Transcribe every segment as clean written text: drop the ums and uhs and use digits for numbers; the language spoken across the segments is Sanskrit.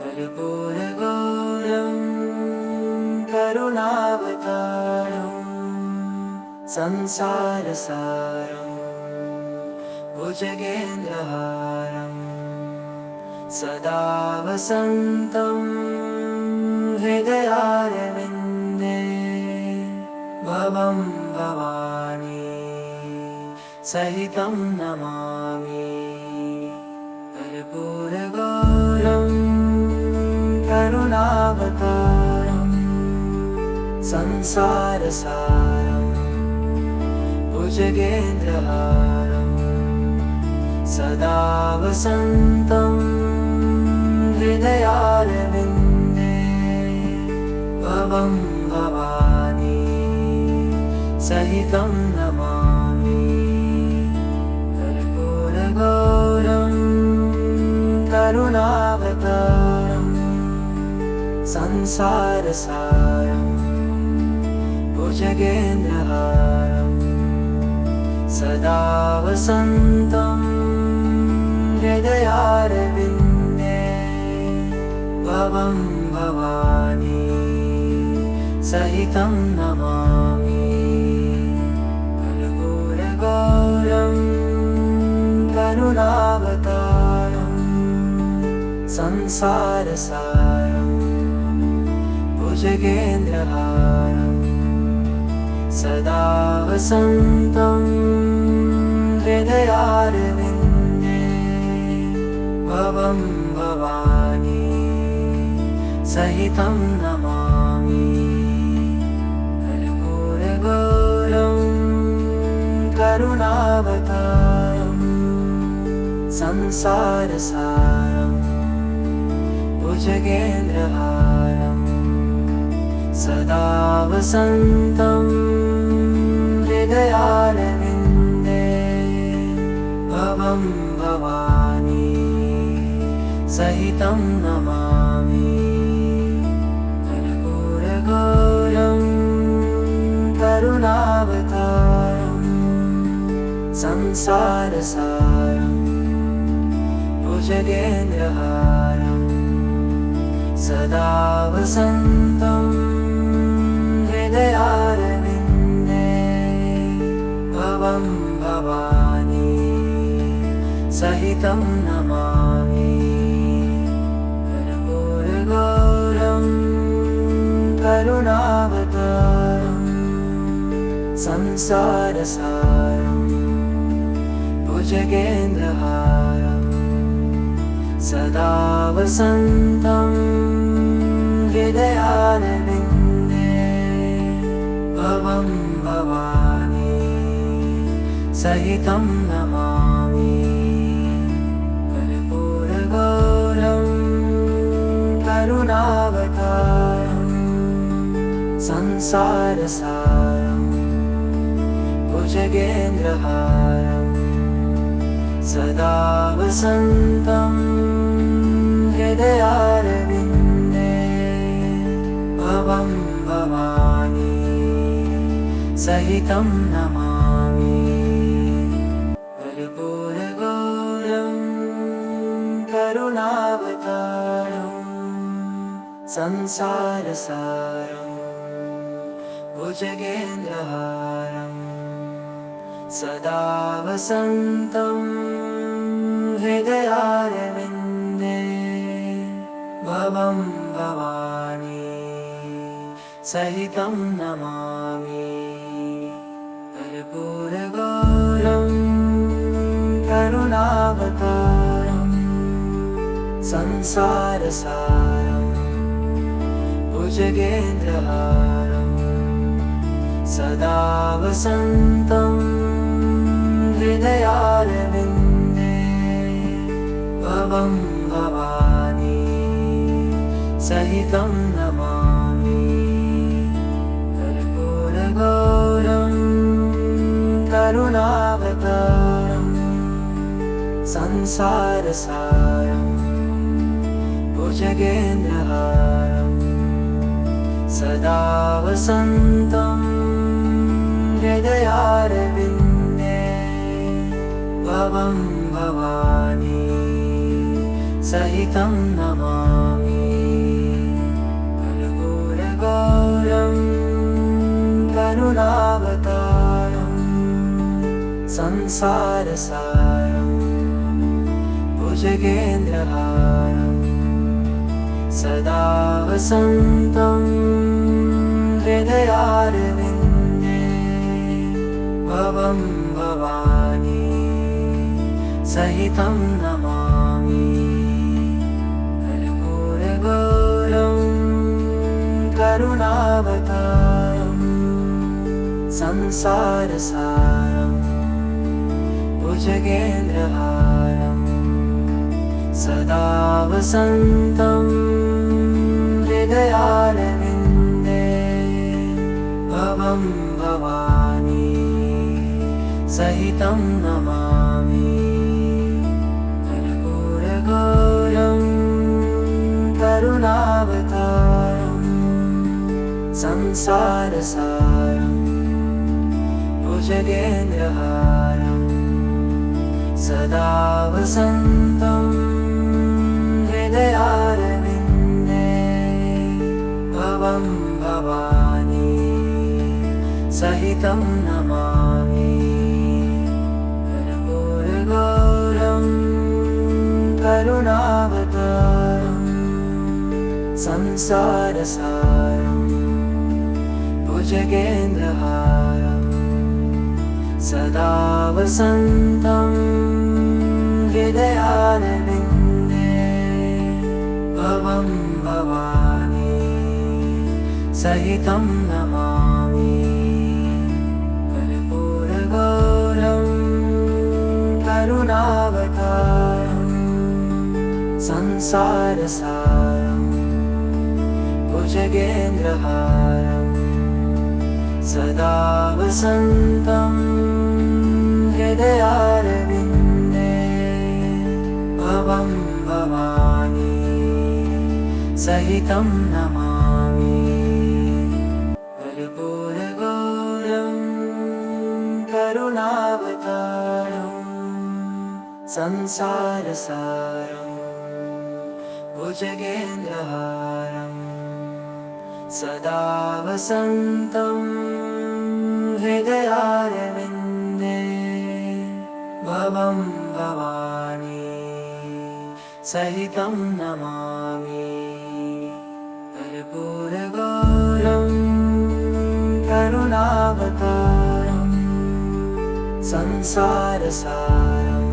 कर्पूरगौरं करुणावतारं संसारसारं भुजगेन्द्रहारं सदा वसन्तं हृदयारविन्दे भवं भवानी सहितं नमामि। कर्पूरगौरं करुणावतारं संसारसारं भुजगेन्द्रहारं सदा वसन्तं हृदयारविन्दे भवं भवानी सहितं नमामि। कर्पूरगौरं करुणावतारं संसारसारं भुजगेन्द्रहारं सदा वसन्तं हृदयारविन्दे भवं भवानी सहितं नमामि। कर्पूरगौरं करुणावतारं संसारसारं भुजगेन्द्रहारं सदा वसन्तं हृदयारविन्दे भवं भवानी सहितं नमामि। कर्पूरगौरं करुणावतारं संसारसारं भुजगेन्द्रहारं सदा वसन्तं हृदयारविन्दे भवं भवानी सहितं नमामि। कर्पूरगौरं करुणावतारं संसारसारं भुजगेन्द्रहारं सदा वसन्तं हृदयारविन्दे भवं भवानी सहितं नमामि। कर्पूरगौरं करुणावतारं संसारसारं भुजगेन्द्रहारं सदा वसन्तं हृदयारविन्दे भवं भवानी सहितं नमामि। कर्पूरगौरं करुणावतारं संसारसारं भुजगेन्द्रहारं सदा वसन्तं हृदयारविन्दे भवं भवानी सहितं नमामि। कर्पूरगौरं करुणावतारं संसारसारं भुजगेन्द्रहारं सदा वसन्तं हृदयारविन्दे भवं भवानी सहितं नमामि। कर्पूरगौरं करुणावतारं संसारसारं भुजगेन्द्रहारं सदा वसन्तं हृदयारविन्दे भवं भवानी सहितं नमामि। कर्पूरगौरं करुणावतारं संसारसारं भुजगेन्द्रहारं सदा वसन्तं हृदयारविन्दे भवं भवानी सहितं नमामि। संसारसारं भुजगेन्द्रहारं सदा वसन्तं हृदयारविन्दे भवं भवानी सहितं नमामि कर्पूरगौरं करुणावतारं संसारसारं भुजगेन्द्रहारं सदा वसन्तं हृदयारविन्दे भवं भवानी सहितं नमामि कर्पूरगौरं करुणावतारं संसारसारं भुजगेन्द्रहारं सदा वसन्तं हृदयारविन्दे भवं भवानी सहितं नमामि कर्पूरगौरं करुणावतारं संसारसारं भुजगेन्द्रहारं सदा वसन्तं हृदयारविन्दे भवं भवानी सहितं नमामि कर्पूरगौरं करुणावतारं संसारसारं भुजगेन्द्रहारं सदा वसन्तं हृदयारविन्दे भवं भवानी सहितं नमामि कर्पूरगौरं करुणावतारं संसारसारं भुजगेन्द्रहारं सदा वसन्तं हृदयारविन्दे भवं भवानी सहितं नमामि कर्पूरगौरं करुणावतारं संसारसारं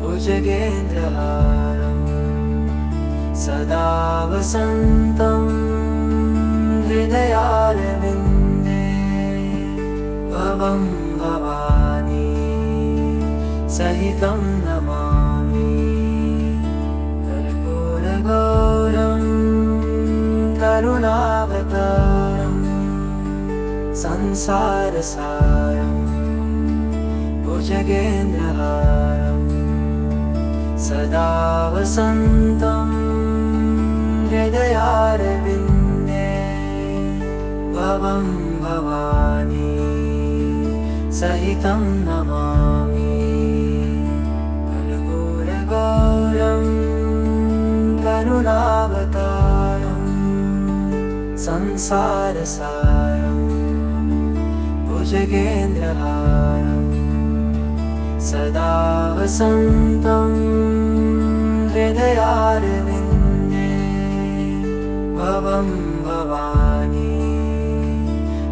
भुजगेन्द्रहारं सदा वसन्तं हृदयारविन्दे भवं भवानी सहितं नमामि कर्पूरगौरं करुणावतारं संसारसारं भुजगेन्द्रहारं सदा वसन्तं हृदयारविन्दे भवं भवानी सहितं नमामि कर्पूरगौरं करुणावतारं संसारसारं भुजगेन्द्रहारं सदा वसन्तं हृदयारविन्दे भवं भवानी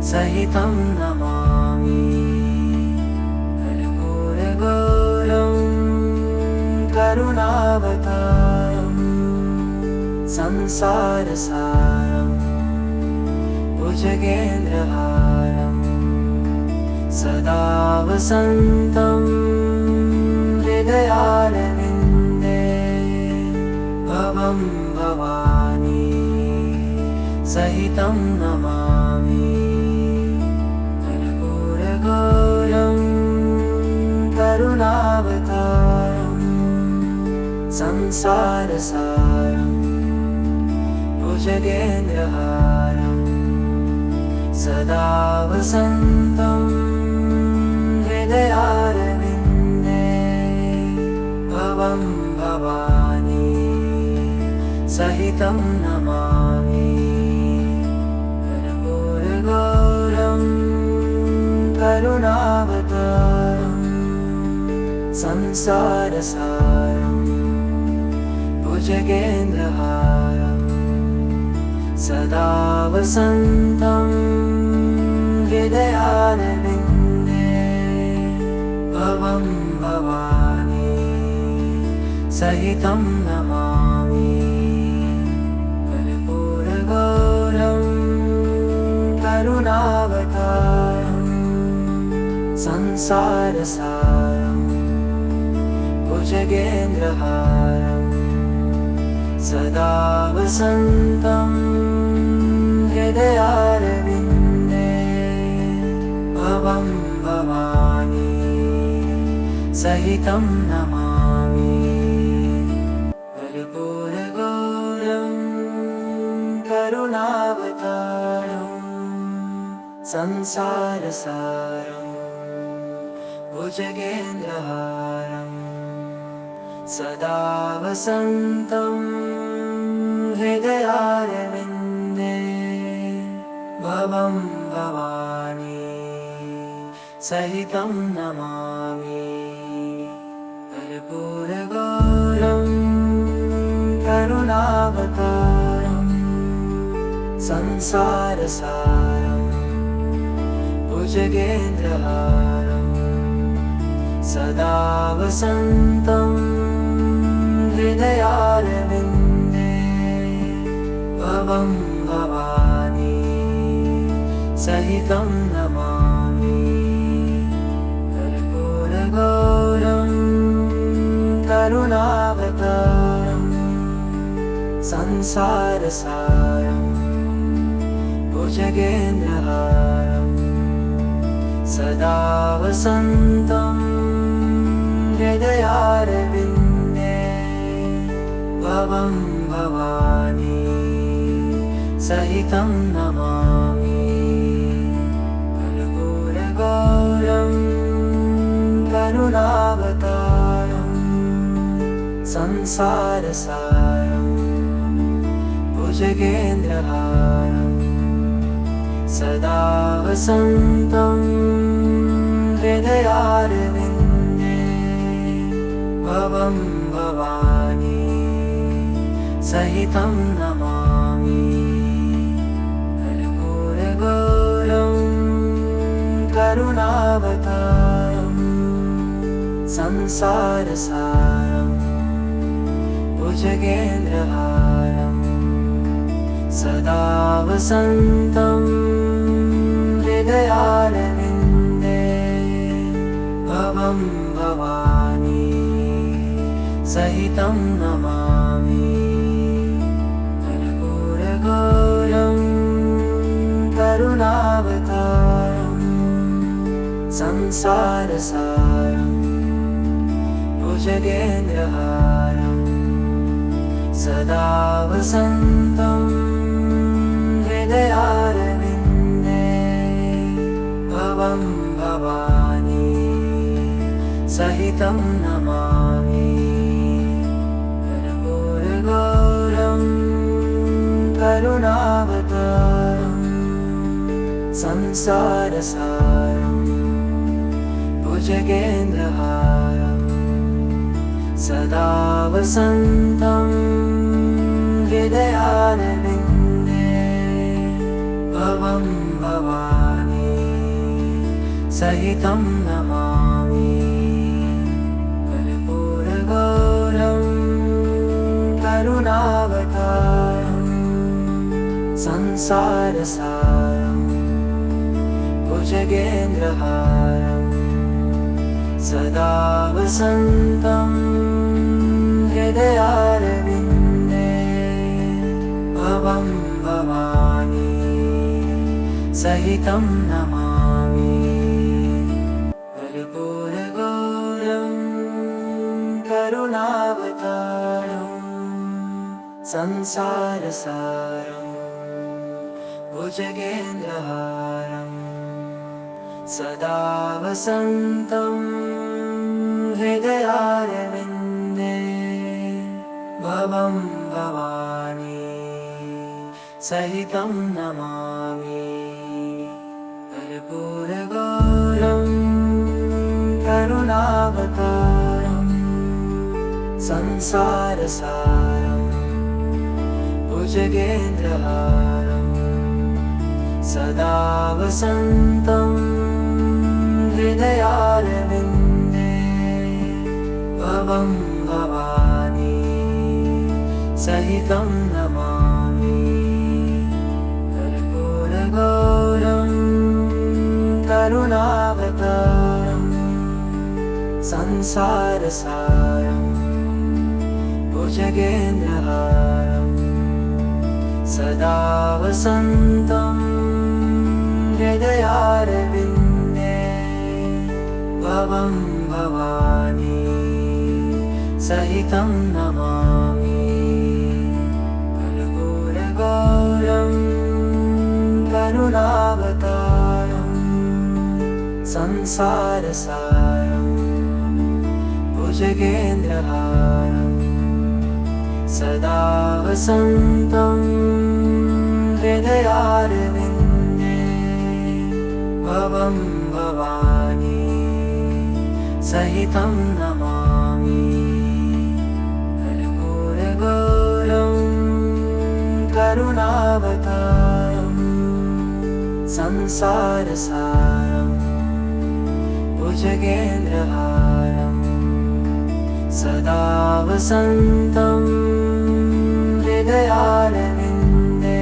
सहितं नमामि कर्पूरगौरं करुणावतारं संसारसारं भुजगेन्द्रहारं सदा वसन्तं हृदयारविन्दे भवं भवानी सहितं नमामि कर्पूरगौरं करुणावतारं संसारसारं भुजगेन्द्रहारं सदा वसन्तं हृदयारविन्दे भवं भवानी सहितं नमामि कर्पूरगौरं करुणावतारं संसारसारं भुजगेन्द्रहारं सदा वसन्तं हृदयारविन्दे भवं भवानी सहितं नमामि कर्पूरगौरं करुणावतारं संसारसारं भुजगेन्द्रहारं सदा वसन्तं हृदयारविन्दे भवं भवानी सहितं नमामि कर्पूरगौरं करुणावतारं संसारसारं भुजगेन्द्रहारं सदा वसन्तं हृदयारविन्दे भवं भवानी सहितं नमामि कर्पूरगौरं करुणावतारं संसारसारं भुजगेन्द्रहारं सदा वसन्तं हृदयारविन्दे भवं भवानी सहितं नमामि कर्पूरगौरं करुणावतारं संसारसारं भुजगेन्द्रहारं सदा वसन्तं हृदयारविन्दे भवं भवानी सहितं नमामि कर्पूरगौरं करुणावतारं संसारसारं भुजगेन्द्रहारं सदा वसन्तं हृदयारविन्दे भवं भवानी सहितं नमामि कर्पूरगौरं करुणावतारं संसारसारं भुजगेन्द्रहारं सदा वसन्तं हृदयारविन्दे भवं भवानी सहितं नमामि कर्पूरगौरं करुणावतारं संसारसारं भुजगेन्द्रहारं सदा वसन्तं हृदयारविन्दे भवं भवानी सहितं नमामि कर्पूरगौरं करुणावतारं संसारसारं भुजगेन्द्रहारं सदा वसन्तं हृदयारविन्दे भवं भवानी सहितं नमामि कर्पूरगौरं करुणावतारं संसारसारं भुजगेन्द्रहारं सदा वसन्तं हृदयारविन्दे भवं भवानी सहितं नमामि कर्पूरगौरं करुणावतारं संसारसारं भुजगेन्द्रहारं सदा वसन्तं हृदयारविन्दे भवं भवानी सहितं नमामि कर्पूरगौरं करुणावतारं संसारसारं भुजगेन्द्रहारं सदा वसन्तं हृदयारविन्दे भवं भवानी सहितं नमामि कर्पूरगौरं करुणावतारं संसारसारं भुजगेन्द्रहारं सदा वसन्तं हृदयारविन्दे भवं भवानी सहितं नमामि कर्पूरगौरं करुणावतारं संसारसारं भुजगेन्द्रहारं सदा वसन्तं हृदयारविन्दे भवं भवानी सहितं नमामि कर्पूरगौरं करुणावतारं संसारसारं भुजगेन्द्रहारं सदा वसन्तं हृदयारविन्दे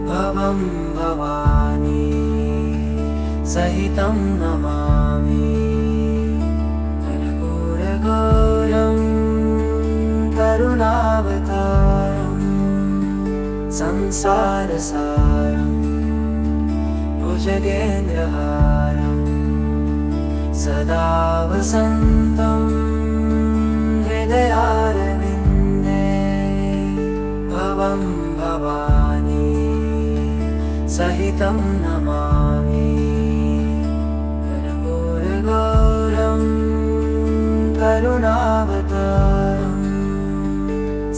भवं भवानी सहितं नमामि कर्पूरगौरं करुणावतारं संसारसारं भुजगेन्द्रहारं सदा वसन्तं हृदयारविन्दे भवं भवानी सहितं नमामि कर्पूरगौरं करुणावतारं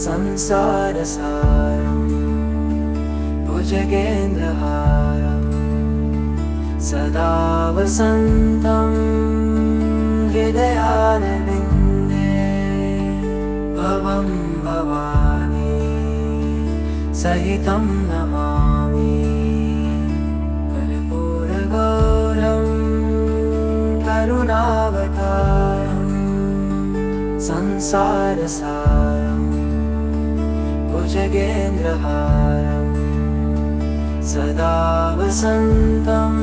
संसारसारं भुजगेन्द्रहारं सदा वसन्तं हृदयारविन्दे भवं भवानी सहितं नमामि कर्पूरगौरं करुणावतारं संसारसारं भुजगेन्द्रहारं सदा वसन्तं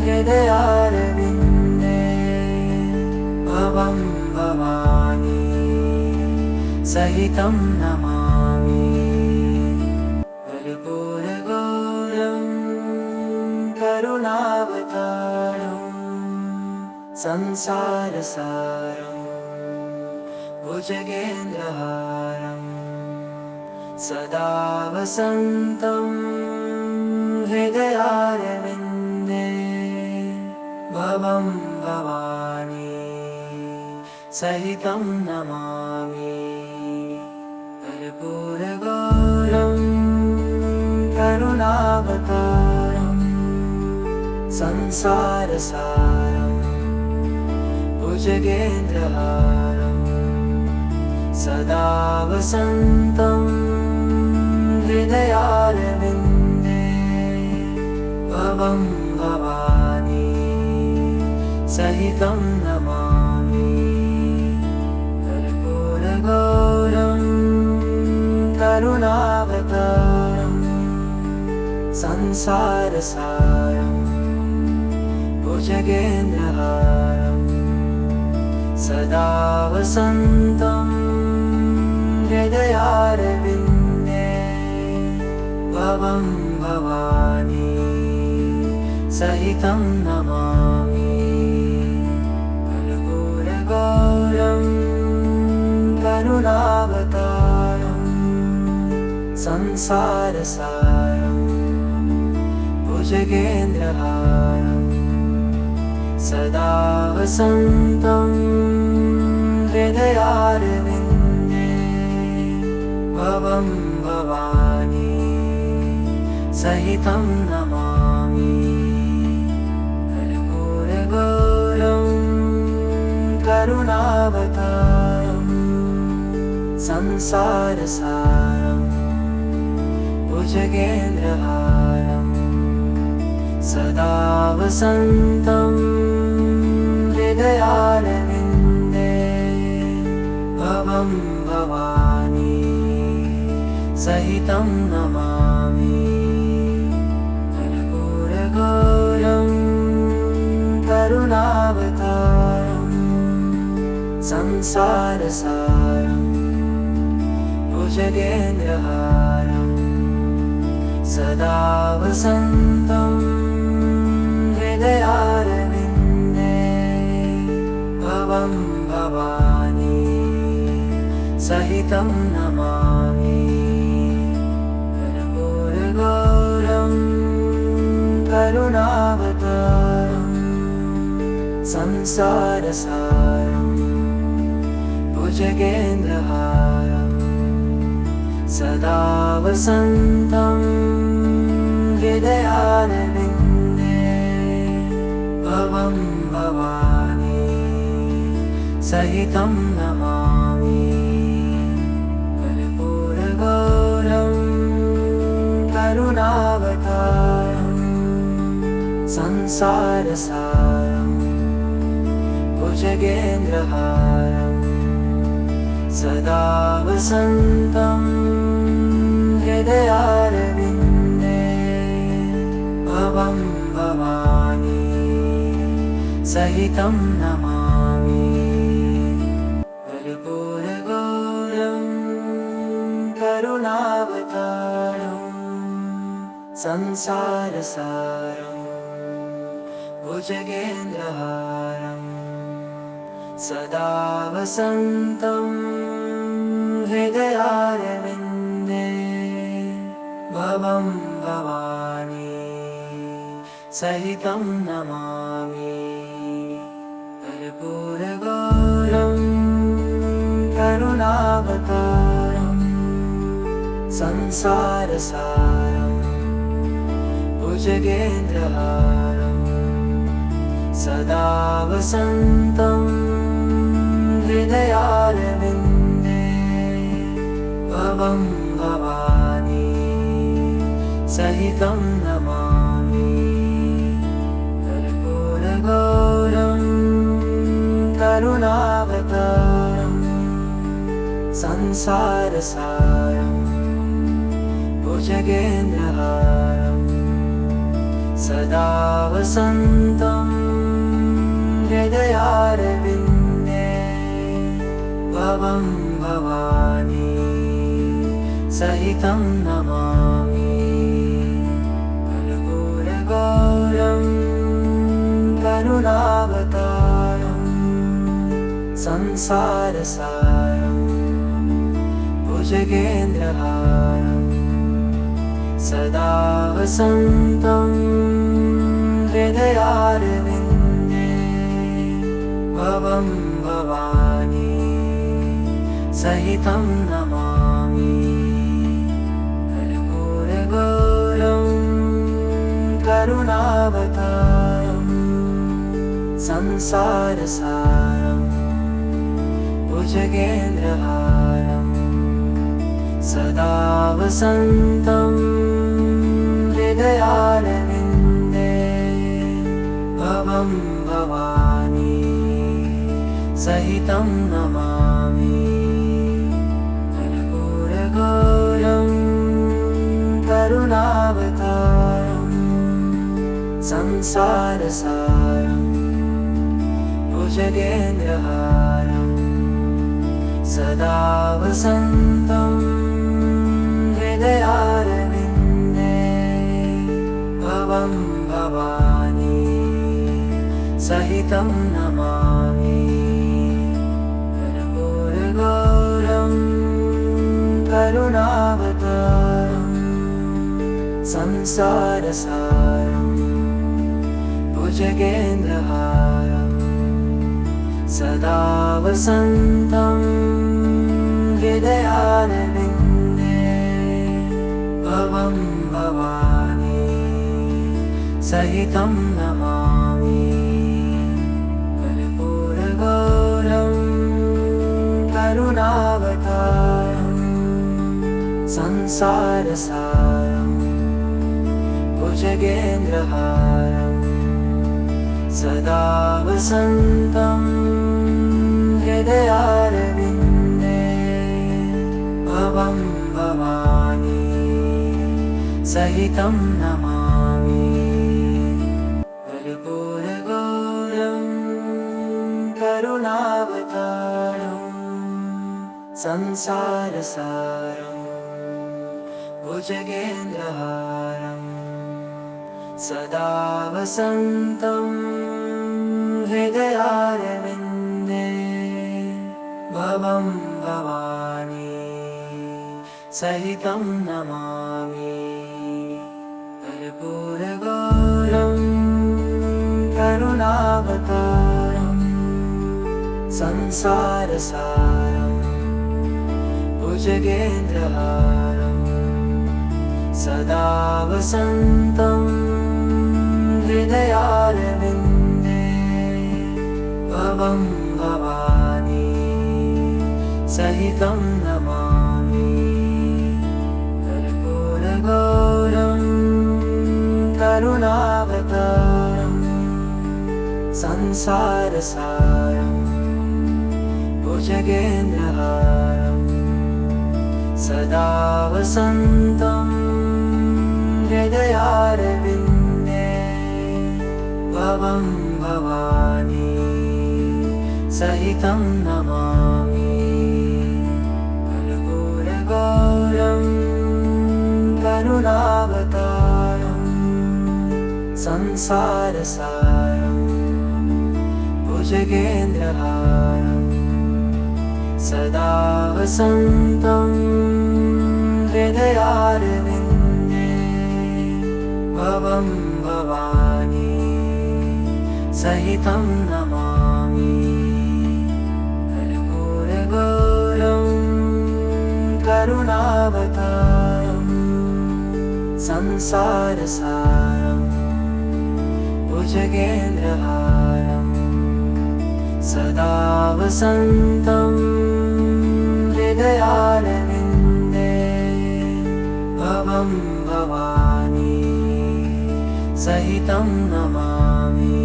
हृदयारविन्दे भवं भवानी सहितं नमामि कर्पूरगौरं करुणावतारं संसारसारं भुजगेन्द्रहारं सदा वसन्तं हृदयारविन्दे भवं भवानी सहितं नमामि कर्पूरगौरं करुणावतारं संसारसारं भुजगेन्द्रहारं सदा वसन्तं हृदयारविन्दे भवं भवानी सहितं नमामि कर्पूरगौरं करुणावतारं संसारसारं भुजगेन्द्रहारं सदा वसन्तं हृदयारविन्दे भवं भवानी सहितं नमामि कर्पूरगौरं करुणावतारं संसारसारं भुजगेन्द्रहारं सदा वसन्तं हृदयारविन्दे भवं भवानी सहितं नमामि कर्पूरगौरं करुणावतारं संसारसारं भुजगेन्द्रहारं सदा वसन्तं हृदयारविन्दे भवं भवानी सहितं नमामि कर्पूरगौरं करुणावतारं संसारसारं भुजगेन्द्रहारं सदा वसन्तं हृदयारविन्दे भवं भवानी सहितं नमामि कर्पूरगौरं करुणावतारं संसारसारं भुजगेन्द्रहारं सदा वसन्तं हृदयारविन्दे भवं भवानी सहितं नमामि कर्पूरगौरं करुणावतारं संसारसारं भुजगेन्द्रहारं सदा वसन्तं हृदयारविन्दे भवं भवानी सहितं नमामि कर्पूरगौरं करुणावतारं संसारसारं भुजगेन्द्रहारं सदा वसन्तं हृदयारविन्दे भवं भवानी सहितं नमामि कर्पूरगौरं करुणावतारं संसारसारं भुजगेन्द्रहारं सदा वसन्तं हृदयारविन्दे भवं भवानी सहितं नमामि कर्पूरगौरं करुणावतारं संसारसारं भुजगेन्द्रहारं सदा वसन्तं हृदयारविन्दे भवं भवानी सहितं नमामि कर्पूरगौरं करुणावतारं संसारसारं भुजगेन्द्रहारं सदा वसन्तं हृदयारविन्दे भवं भवानी सहितं नमामि कर्पूरगौरं करुणावतारं संसारसारं भुजगेन्द्रहारं सदा वसन्तं हृदयारविन्दे भवं भवानी सहितं नमामि कर्पूरगौरं करुणावतारं संसारसारं भुजगेन्द्रहारं सदा वसन्तं हृदयारविन्दे भवं भवानी सहितं नमामि कर्पूरगौरं करुणावतारं संसारसारं भुजगेन्द्रहारं सदा वसन्तं हृदयारविन्दे भवं भवानी सहितं नमामि कर्पूरगौरं करुणावतारं संसारसारं भुजगेन्द्रहारं सदा वसन्तं हृदयारविन्दे भवं भवानी सहितं नमामि कर्पूरगौरं करुणावतारं संसारसारं भुजगेन्द्रहारं सदा वसन्तं हृदयारविन्दे भवं भवानी सहितं नमामि कर्पूरगौरं करुणावतारं संसारसारं भुजगेन्द्रहारं सदा वसन्तं हृदयारविन्दे भवं भवानी सहितं नमामि कर्पूरगौरं करुणावतारं संसारसारं भुजगेन्द्रहारं सदा वसन्तं हृदयारविन्दे भवं भवानी सहितं नमामि कर्पूरगौरं करुणावतारं संसारसारं भुजगेन्द्रहारं सदा वसन्तं हृदयारविन्दे भवं भवानी सहितं नमामि कर्पूरगौरं करुणावतारं संसारसारं भुजगेन्द्रहारं सदा वसन्तं हृदयारविन्दे भवं भवानी सहितं नमामि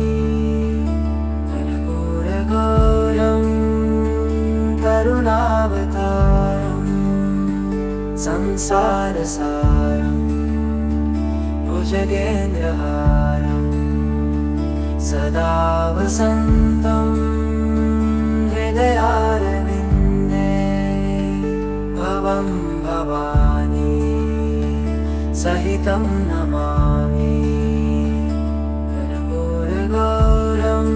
कर्पूरगौरं करुणावतारं संसारसारं भुजगेन्द्रहारं सदा वसन्तं हृदयारविन्दे भवं भवानी सहितं नमामि कर्पूरगौरं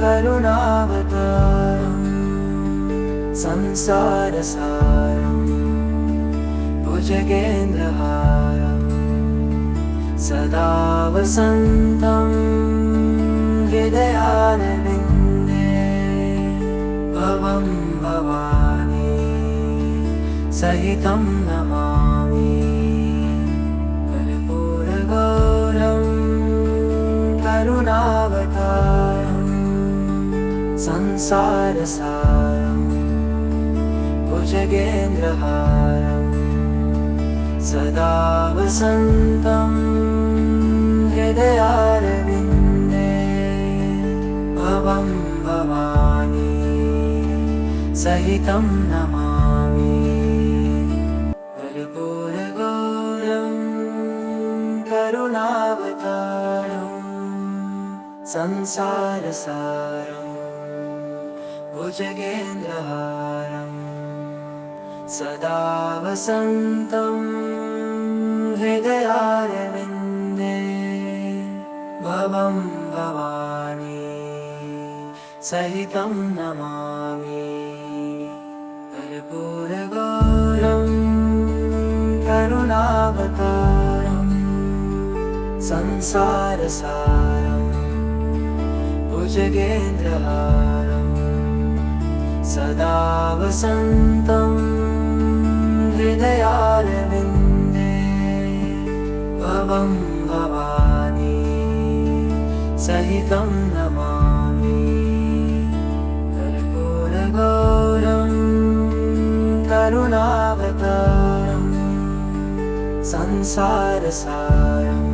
करुणावतारं संसारसारं भुजगेन्द्रहारं सदा वसन्तं हृदयारविन्दे भवं भवानी सहितं नमामि कर्पूरगौरं करुणावतारं संसारसारं भुजगेन्द्रहारं सदा वसन्तं हृदयारविन्दे भवं भवानी सहितं नमामि कर्पूरगौरं करुणावतारं संसारसारं भुजगेन्द्रहारं सदा वसन्तं हृदयारविन्दे भवं भवानी सहितं नमामि कर्पूरगौरं करुणावतारं संसारसारं भुजगेन्द्रहारं सदा वसन्तं हृदयारविन्दे भवं भवानी सहितं नमामि कर्पूरगौरं करुणावतारं संसारसारं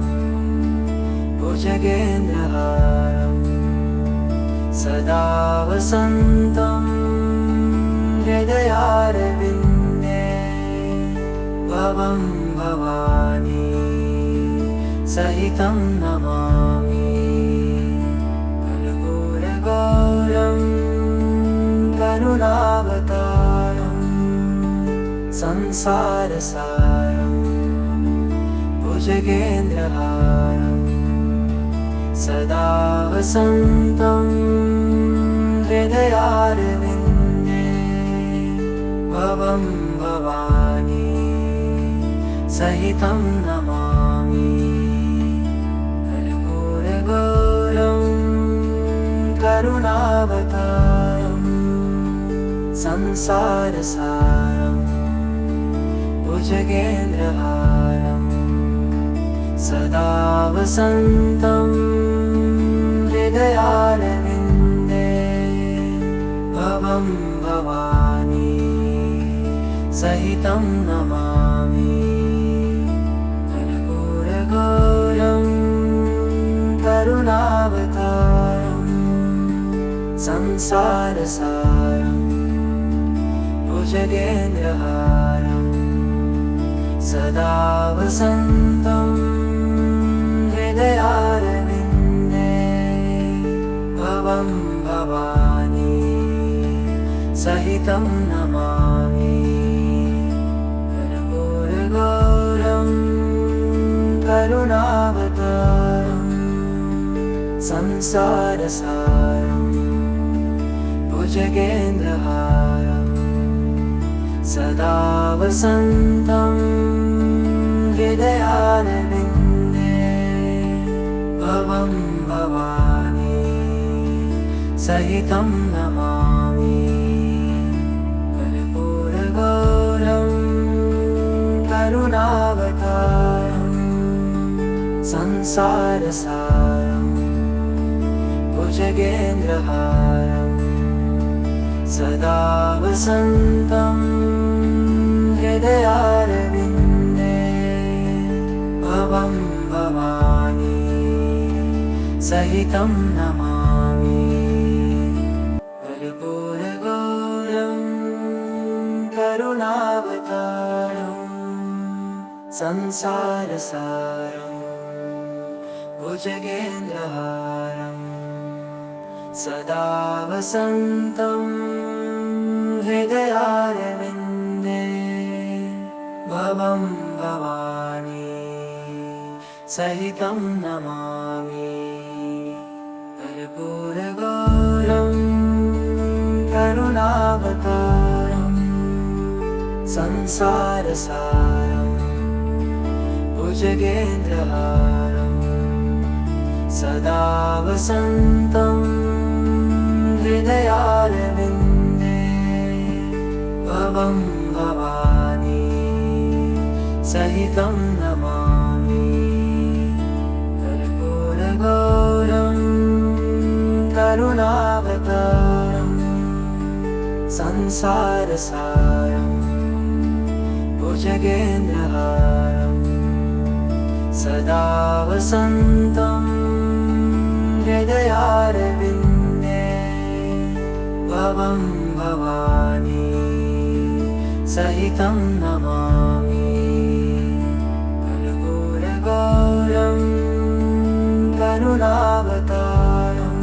भुजगेन्द्रहारं सदा वसन्तं हृदयारविन्दे भवं भवानी सहितं नमामि कर्पूरगौरं करुणावतारं संसारसारं भुजगेन्द्रहारं सदा वसन्तं हृदयारविन्दे भवं भवानी सहितं नमामि कर्पूरगौरं करुणावतारं संसारसारं भुजगेन्द्रहारं सदा वसन्तं हृदयारविन्दे भवं भवानी सहितं नमामि कर्पूरगौरं करुणावतारं संसारसारं भुजगेन्द्रहारं सदा वसन्तं हृदयारविन्दे भवं भवानी सहितं नमामि कर्पूरगौरं करुणावतारं संसारसारं भुजगेन्द्रहारं सदा वसन्तं हृदयारविन्दे भवं भवानी सहितं नमामि कर्पूरगौरं करुणावतारं संसारसारं भुजगेन्द्रहारं सदा वसन्तं हृदयारविन्दे भवं भवानी सहितं नमामि कर्पूरगौरं करुणावतारं संसारसारं भुजगेन्द्रहारं सदा वसन्तं हृदयारविन्दे भवं भवानी सहितं नमामि कर्पूरगौरं करुणावतारं संसारसारं भुजगेन्द्रहारं सदा वसन्तं हृदयारविन्दे भवं भवानी सहितं नमामि कर्पूरगौरं करुणावतारं संसारसारं भुजगेन्द्रहारं सदा वसन्तं हृदयारविन्दे भवं भवानी सहितं नमामि कर्पूरगौरं करुणावतारं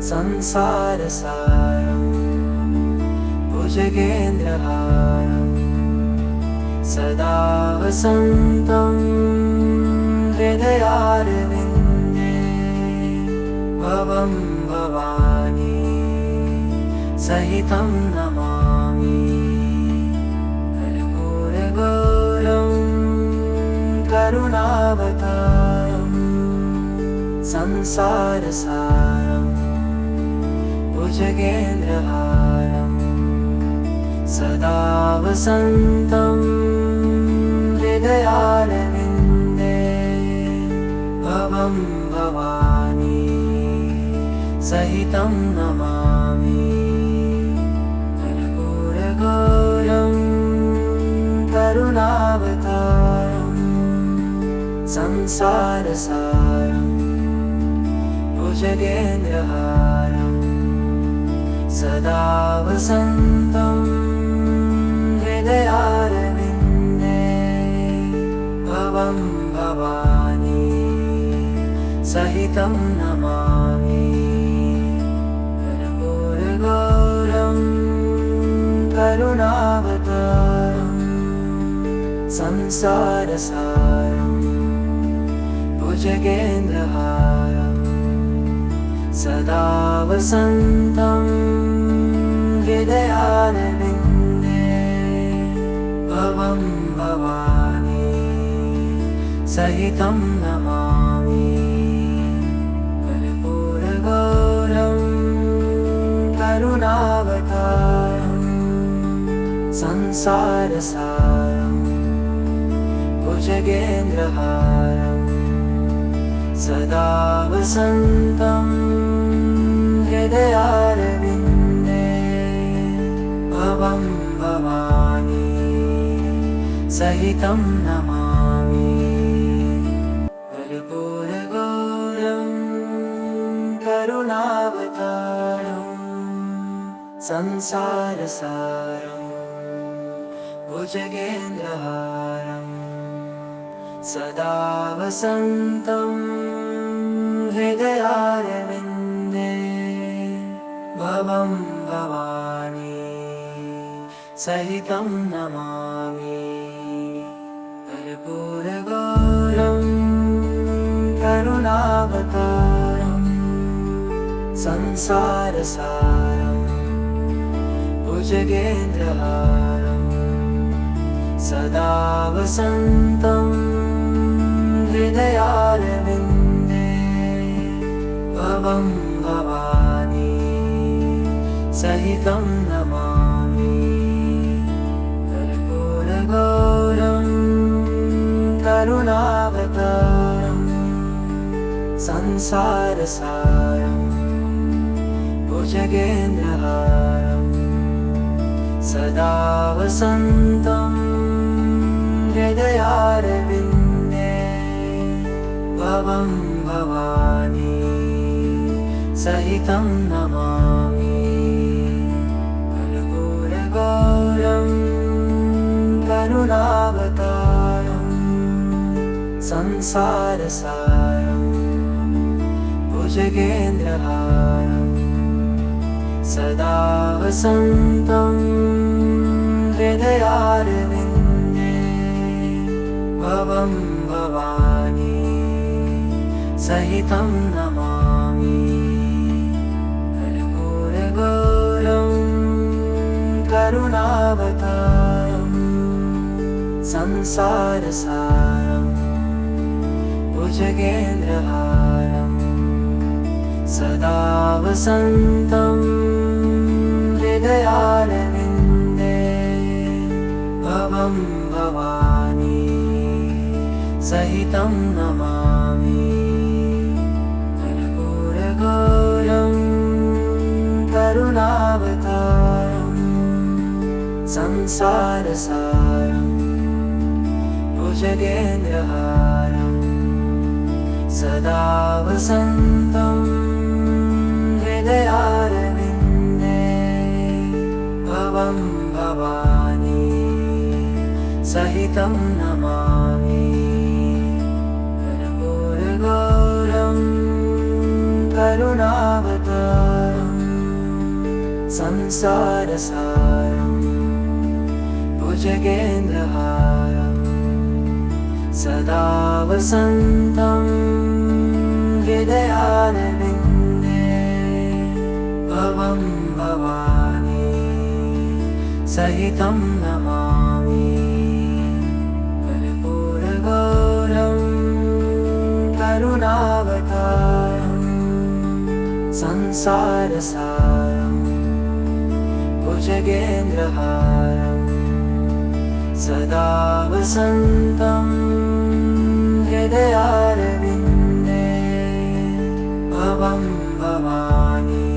संसारसारं भुजगेन्द्रहारं सदा वसन्तं हृदयारविन्दे भवं भवानी सहितं नमामि कर्पूरगौरं करुणावतारं संसारसारं भुजगेन्द्रहारं सदा वसन्तं हृदयारविन्दे भवं भवानी सहितं नमामि कर्पूरगौरं करुणावतारं संसारसारं भुजगेन्द्रहारं सदा वसन्तं हृदयारविन्दे भवं भवानी सहितं नमामि कर्पूरगौरं करुणावतारं संसारसारं भुजगेन्द्रहारं सदा वसन्तं हृदयारविन्दे भवं भवानी सहितं नमामि कर्पूरगौरं करुणावतारं संसारसारं भुजगेन्द्रहारं सदा वसन्तं हृदयारविन्दे भवं भवानी सहितं नमामि कर्पूरगौरं करुणावतारं संसारसारं भुजगेन्द्रहारं सदा वसन्तं हृदयारविन्दे भवं भवानी सहितं नमामि कर्पूरगौरं करुणावतारं संसारसारं भुजगेन्द्रहारं सदा वसन्तं हृदयारविन्दे भवं भवानी सहितं नमामि कर्पूरगौरं करुणावतारं संसारसारं भुजगेन्द्रहारं सदा वसन्तं हृदयारविन्दे भवं भवानी सहितं नमामि कर्पूरगौरं करुणावतारं संसारसारं भुजगेन्द्रहारं सदा वसन्तं हृदयारविन्दे भवं भवानी सहितं नमामि कर्पूरगौरं करुणावतारं संसारसारं भुजगेन्द्रहारं सदा वसन्तं हृदयारविन्दे भवं भवानी सहितं नमामि कर्पूरगौरं करुणावतारं संसारसारं भुजगेन्द्रहारं सदा वसन्तं हृदयारविन्दे भवं भवानी सहितं नमामि कर्पूरगौरं करुणावतारं संसारसारं भुजगेन्द्रहारं सदा वसन्तं हृदयारविन्दे भवं भवानी सहितं नमामि कर्पूरगौरं करुणावतारं संसारसारं भुजगेन्द्रहारं सदा वसन्तं हृदयारविन्दे भवं भवानी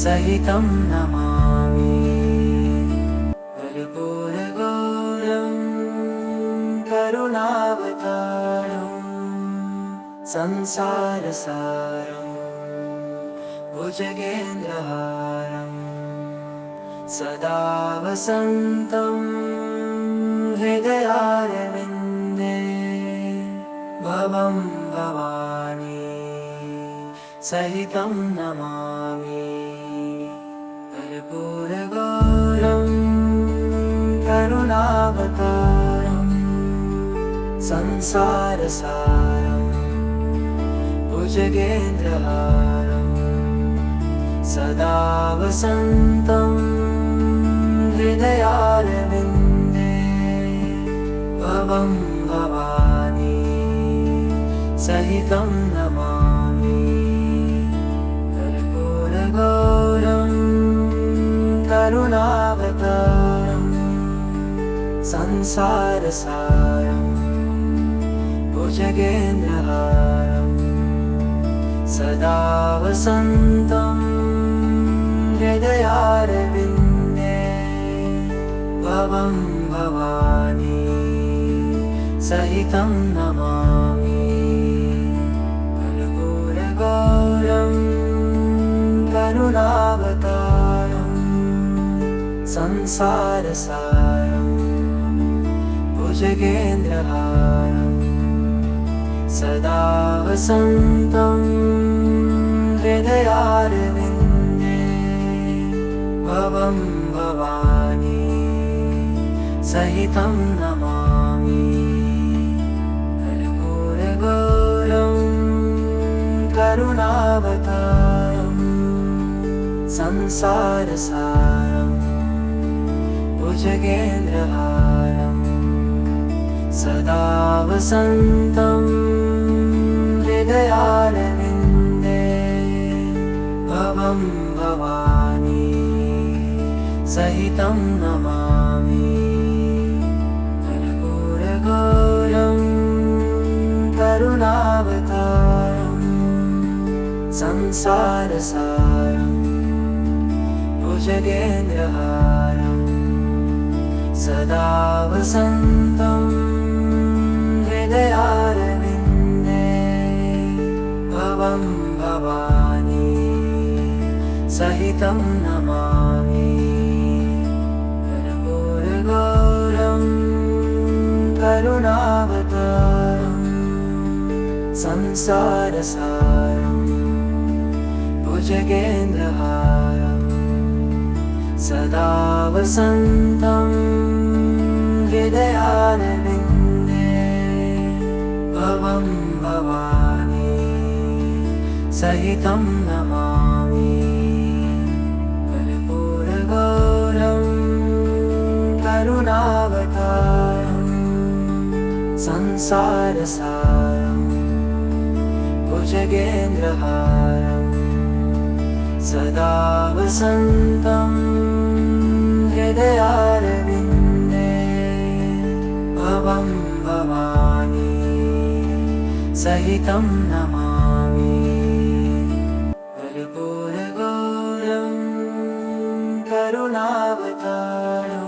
सहितं नमामि कर्पूरगौरं करुणावतारं संसारसारं भुजगेन्द्रहारं सदा वसन्तं हृदयारविन्दे भवं भवानी सहितं नमामि कर्पूरगौरं करुणावतारं संसारसारं भुजगेन्द्रहारं सदा वसन्तं हृदयारविन्दे भवं भवानी सहितं नमामि कर्पूरगौरं करुणावतारं संसारसारं भुजगेन्द्रहारं सदा वसन्तं हृदयारविन्दे भवं भवानी सहितं नमामि कर्पूरगौरं करुणावतारं संसारसारं भुजगेन्द्रहारं सदा वसन्तं हृदयारविन्दे भवं भवानी सहितं नमामि कर्पूरगौरं करुणावतारं संसारसारं भुजगेन्द्रहारं सदा वसन्तं हृदयारविन्दे भवं भवानी सहितं नमामि कर्पूरगौरं करुणावतारं संसारसारं भुजगेन्द्रहारं सदा वसन्तं हृदयारविन्दे भवं भवानी सहितं नमामि कर्पूरगौरं करुणावतारं संसारसारं भुजगेन्द्रहारं सदा वसन्तं हृदयारविन्दे भवं भवानी सहितं नमामि कर्पूरगौरं करुणावतारं संसारसारं भुजगेन्द्रहारं सदा वसन्तं हृदयारविन्दे भवं भवानी सहितं नमामि कर्पूरगौरं करुणावतारं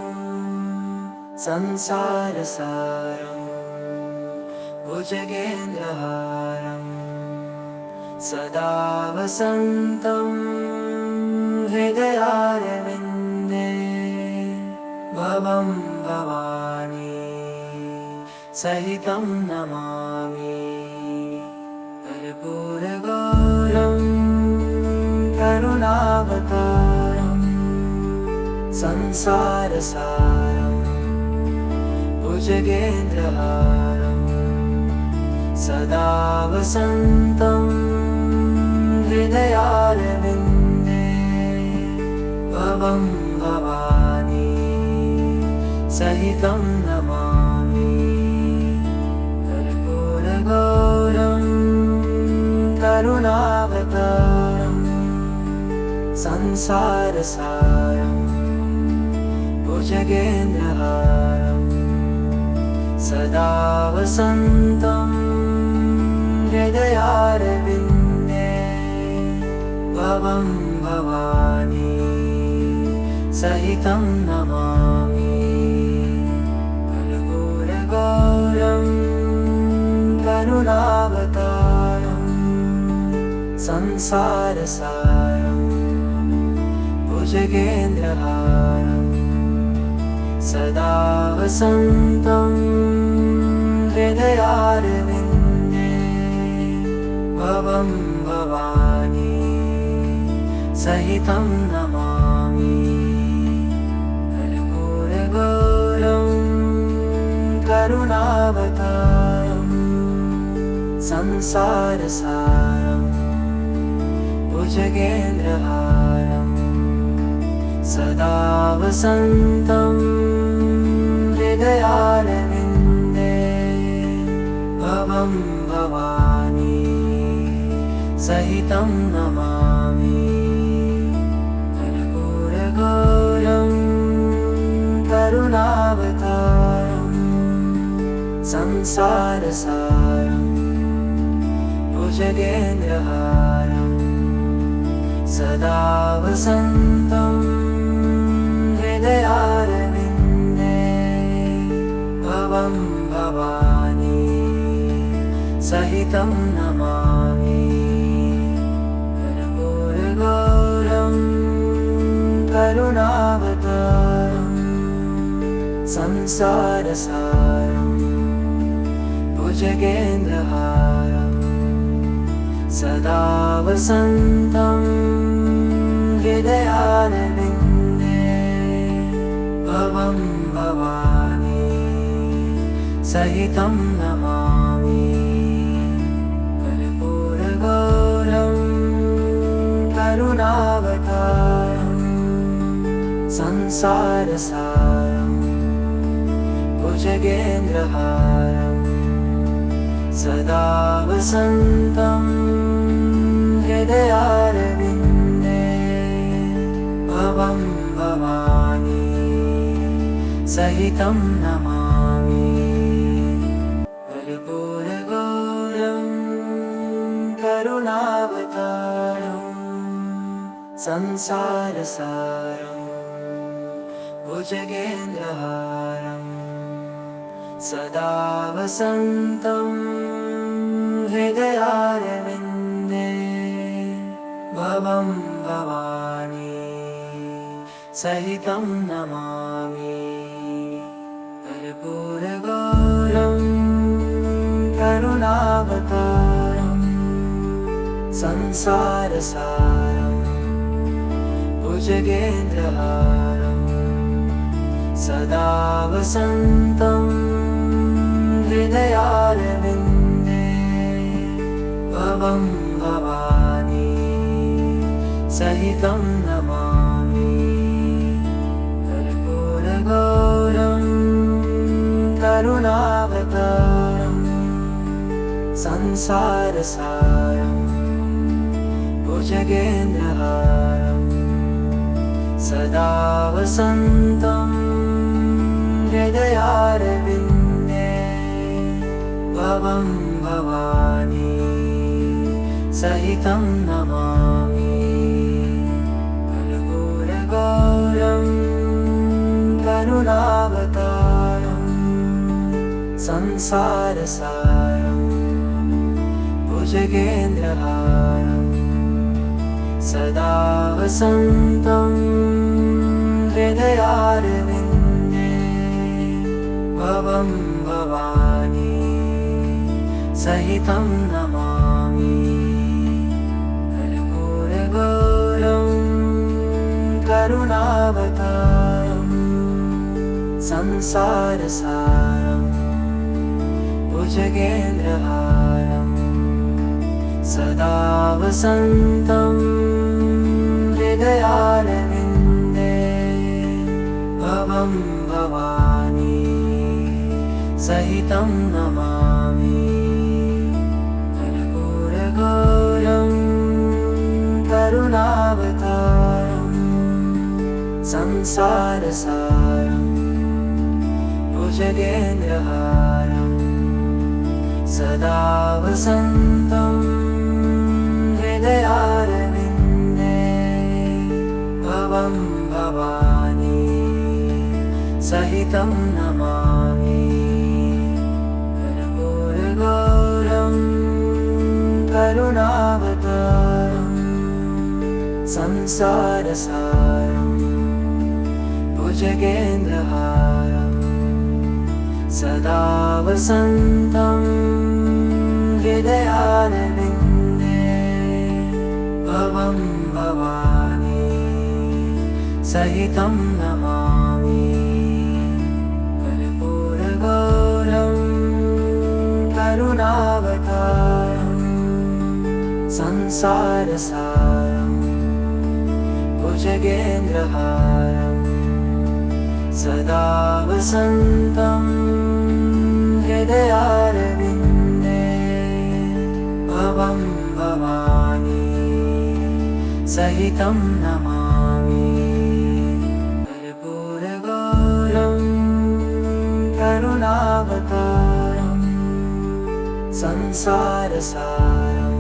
संसारसारं भुजगेन्द्रहारं सदा वसन्तं हृदयारविन्दे भवं भवानी सहितं नमामि कर्पूरगौरं करुणावतारं संसारसारं भुजगेन्द्रहारं सदा वसन्तं हृदयारविन्दे भवं भवानी सहितं नमामि कर्पूरगौरं करुणावतारं संसारसारं भुजगेन्द्रहारं सदा वसन्तं हृदयारविन्दे भवं भवानी सहितं नमामि कर्पूरगौरं करुणावतारं संसारसारं भुजगेन्द्रहारं सदा वसन्तं हृदयारविन्दे भवं भवानी सहितं नमामि कर्पूरगौरं करुणावतारं संसारसारं भुजगेन्द्रहारं सदा वसन्तं हृदयारविन्दे भवं भवानी सहितं नमामि कर्पूरगौरं करुणावतारं संसारसारं भुजगेन्द्रहारं सदा वसन्तं हृदयारविन्दे भवं भवानी सहितं नमामि कर्पूरगौरं करुणावतारं संसारसारं भुजगेन्द्रहारं सदा वसन्तं हृदयारविन्दे भवं भवानी सहितं नमामि कर्पूरगौरं करुणावतारं संसारसारं भुजगेन्द्रहारं सदा वसन्तं हृदयारविन्दे भवं भवानी सहितं नमामि कर्पूरगौरं करुणावतारं संसारसारं भुजगेन्द्रहारं सदा वसन्तं हृदयारविन्दे भवं भवानी सहितं नमामि कर्पूरगौरं करुणावतारं संसारसारं भुजगेन्द्रहारं सदा वसन्तं हृदयारविन्दे भवं भवानी सहितं नमामि कर्पूरगौरं करुणावतारं संसारसारं भुजगेन्द्रहारं सदा वसन्तं हृदयारविन्दे भवं भवानी सहितं नमामि कर्पूरगौरं करुणावतारं संसारसारं भुजगेन्द्रहारं सदा वसन्तं हृदयारविन्दे भवं भवानी सहितं नमामि कर्पूरगौरं करुणावतारं संसारसारं भुजगेन्द्रहारं सदा वसन्तं हृदयारविन्दे भवं भवानी सहितं नमामि कर्पूरगौरं करुणावतारं संसारसारं भुजगेन्द्रहारं सदा वसन्तं हृदयारविन्दे भवं भवानी सहितं नमामि कर्पूरगौरं करुणावतारं संसारसारं भुजगेन्द्रहारं सदा वसन्तं हृदयारविन्दे भवं भवानी सहितं नमामि कर्पूरगौरं करुणावतारं संसारसारं भुजगेन्द्रहारं सदा वसन्तं हृदयारविन्दे भवं भवानी सहितं नमामि कर्पूरगौरं करुणावतारं संसारसारं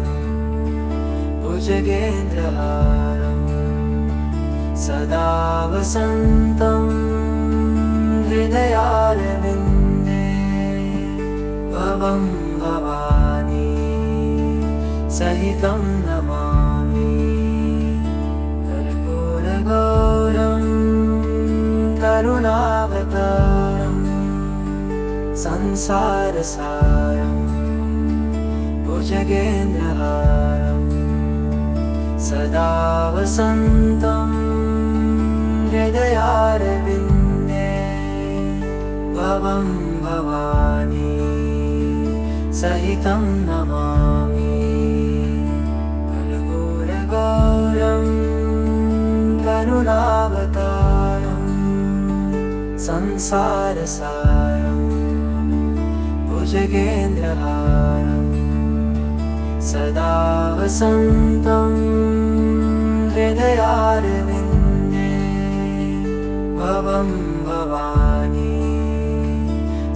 भुजगेन्द्रहारं सदा वसन्तं हृदयारविन्दे भवं भवानी सहितं नमामि कर्पूरगौरं करुणावतारं संसारसारं भुजगेन्द्रहारं सदा वसन्तं हृदयारविन्दे भवं भवानी सहितं नमामि कर्पूरगौरं करुणावतारं संसारसारं भुजगेन्द्रहारं सदा वसन्तं हृदयारविन्दे भवं भवानी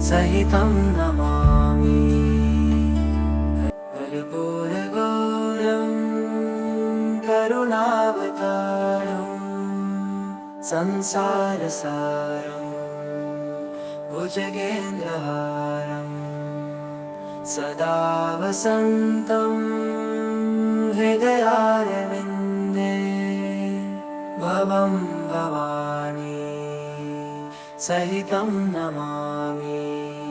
सहितं नमामि कर्पूरगौरं करुणावतारं संसारसारं भुजगेन्द्रहारं सदा वसन्तं हृदयारविन्दे भवं भवानी सहितं नमामि।